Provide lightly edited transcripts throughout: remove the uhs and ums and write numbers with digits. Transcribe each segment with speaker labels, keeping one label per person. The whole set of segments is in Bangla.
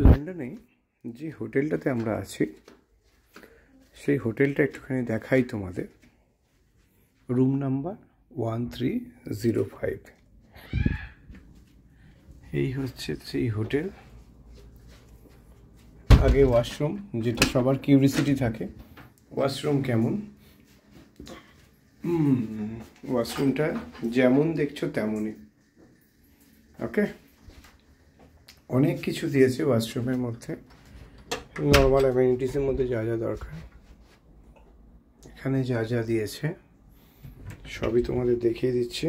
Speaker 1: লন্ডনে যে হোটেলটাতে আমরা আছি সেই হোটেলটা একটুখানি দেখাই তোমাদের। Room number 1305। এই হচ্ছে সেই হোটেল। আগে ওয়াশরুম, যেটা সবার কিউরিসিটি থাকে, ওয়াশরুম কেমন। ওয়াশরুমটা যেমন দেখছো তেমনই। ওকে, অনেক কিছু দিয়েছে ওয়াশরুমের মধ্যে, নর্মাল অ্যামেনিটিসের মধ্যে যা যা দরকার এখানে যা যা দিয়েছে সবই তোমাদের দেখিয়ে দিচ্ছি।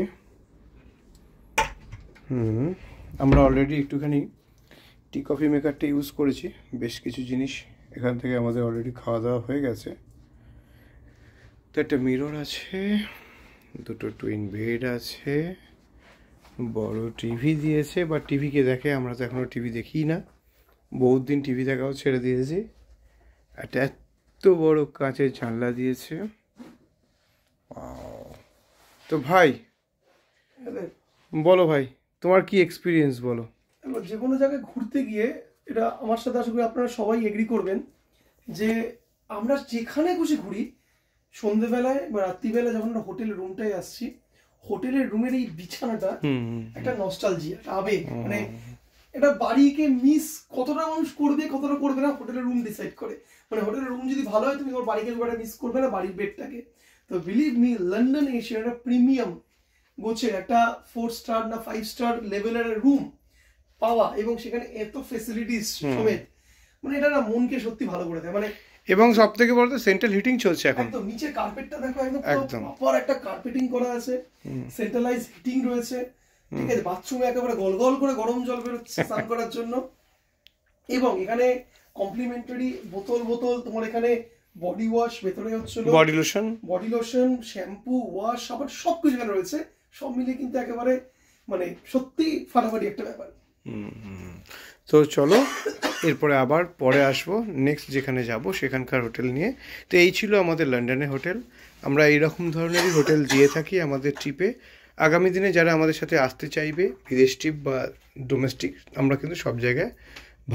Speaker 1: আমরা অলরেডি একটুখানি টি কফি মেকারটা ইউজ করেছি। বেশ কিছু জিনিস এখান থেকে আমাদের অলরেডি খাওয়া দাওয়া হয়ে গেছে। তো একটা মিরর আছে, দুটো টুইন বেড আছে, বড় টিভি দিয়েছে। বা টিভিকে দেখে, আমরা তো এখনও টিভি দেখি না, বহুত দিন টিভি দেখাও ছেড়ে দিয়েছি। একটা এত বড় কাঁচের জানলা দিয়েছে। তো ভাই বলো, ভাই তোমার কি এক্সপিরিয়েন্স বলো।
Speaker 2: যে কোনো জায়গায় ঘুরতে গিয়ে, এটা আমার সাথে আশা করি আপনারা সবাই এগ্রি করবেন, যে আমরা যেখানে খুশি ঘুরি, সন্ধ্যেবেলায় বা রাত্রিবেলা যখন আমরা হোটেলের রুমটায় আসছি, হোটেলের রুমের এই বিছানাটা একটা নস্টালজিয়া, একটা আবেগ। মানে এটা বাড়িকে মিস কতটা মানুষ করবে কতটা করবে না, হোটেলের রুম ডিসাইড করে। মানে হোটেলের রুম যদি ভালো হয়, তুমি তোমার বাড়িকে মিস করবে না, বাড়ির বেডটাকে। তো বিলিভ মি, লন্ডন এসে একটা প্রিমিয়াম গোছের একটা 4 স্টার না 5 স্টার লেভেলের রুম পাওয়া, এবং সেখানে এত ফেসিলিটিস সমেত, মানে এটা না মনকে সত্যি ভালো করে দেয়। মানে
Speaker 1: এবং সব থেকে বড় তো সেন্ট্রাল হিটিং চলছে এখন।
Speaker 2: একদম নিচের কার্পেটটা দেখো, একদম প্রপার একটা কার্পেটিং করা আছে, সেন্ট্রালাইজ হিটিং রয়েছে, ঠিক আছে। বাথরুমে একেবারে গলগল করে গরম জল বেরোচ্ছে স্নান করার জন্য। এবং এখানে কমপ্লিমেন্টারি বোতল তোমার এখানে বডি ওয়াশ, ভেতরে হচ্ছিল বডি লোশন, শ্যাম্পু, ওয়াশ, আবার সবকিছু এখানে রয়েছে। সব মিলে কিন্তু একেবারে মানে সত্যি ফাটাফাটি একটা ব্যাপার।
Speaker 1: তো চলো, এরপরে আবার পরে আসবো নেক্সট যেখানে যাব সেখানকার হোটেল নিয়ে। তো এই ছিল আমাদের লন্ডনের হোটেল। আমরা এইরকম ধরনেরই হোটেল দিয়ে থাকি আমাদের ট্রিপে। আগামী দিনে যারা আমাদের সাথে আসতে চাইবে, বিদেশ ট্রিপ বা ডোমেস্টিক, আমরা কিন্তু সব জায়গায়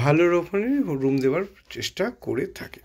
Speaker 1: ভালো রকমের রুম দেওয়ার চেষ্টা করে থাকি।